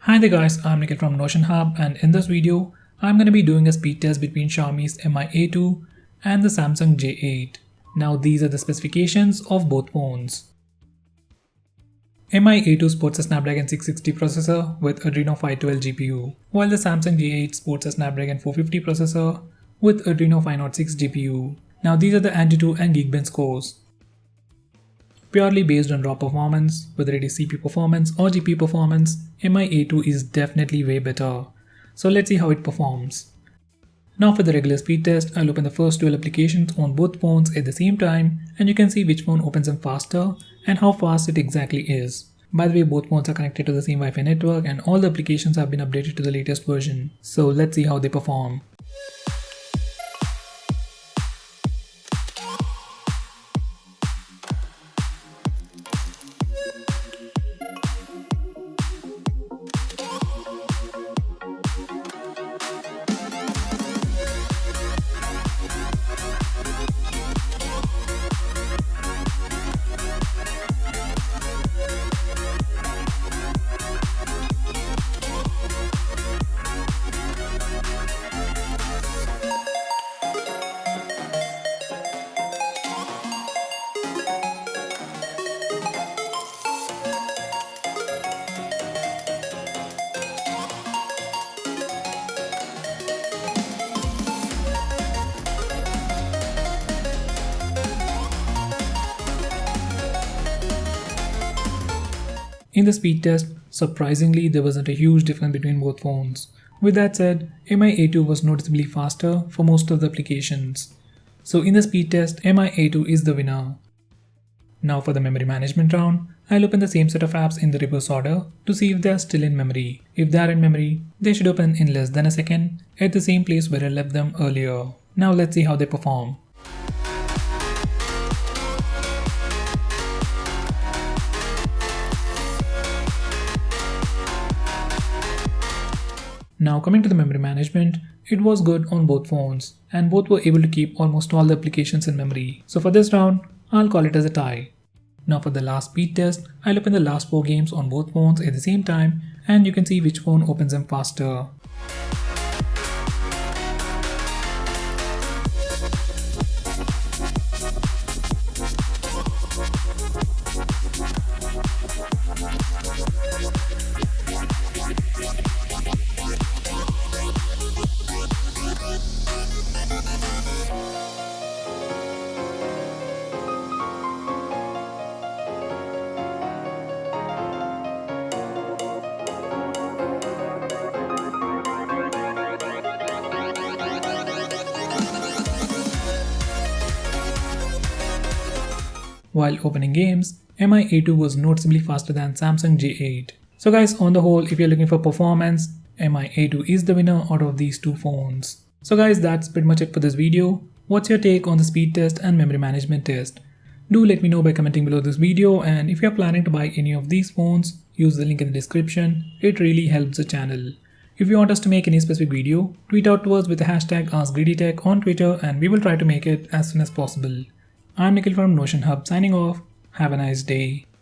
Hi there guys, I'm Nikhil from Notion Hub, and in this video, I'm going to be doing a speed test between Xiaomi's Mi A2 and the Samsung J8. Now these are the specifications of both phones. Mi A2 sports a Snapdragon 660 processor with Adreno 512 GPU, while the Samsung J8 sports a Snapdragon 450 processor with Adreno 506 GPU. Now these are the Antutu and Geekbench scores. Purely based on raw performance, whether it is CPU performance or GPU performance, Mi A2 is definitely way better. So let's see how it performs. Now for the regular speed test, I'll open the first 12 applications on both phones at the same time, and you can see which phone opens them faster and how fast it exactly is. By the way, both phones are connected to the same Wi-Fi network and all the applications have been updated to the latest version. So let's see how they perform. In the speed test, surprisingly there wasn't a huge difference between both phones. With that said, Mi A2 was noticeably faster for most of the applications. So in the speed test, Mi A2 is the winner. Now for the memory management round, I'll open the same set of apps in the reverse order to see if they are still in memory. If they are in memory, they should open in less than a second at the same place where I left them earlier. Now let's see how they perform. Now coming to the memory management, it was good on both phones and both were able to keep almost all the applications in memory. So for this round, I'll call it as a tie. Now for the last speed test, I'll open the last 4 games on both phones at the same time and you can see which phone opens them faster. While opening games, Mi A2 was noticeably faster than Samsung J8. So guys, on the whole, if you're looking for performance, Mi A2 is the winner out of these two phones. So guys, that's pretty much it for this video. What's your take on the speed test and memory management test? Do let me know by commenting below this video, and if you're planning to buy any of these phones, use the link in the description. It really helps the channel. If you want us to make any specific video, tweet out to us with the hashtag AskGreedyTech on Twitter and we will try to make it as soon as possible. I'm Nikhil from Notion Hub signing off. Have a nice day.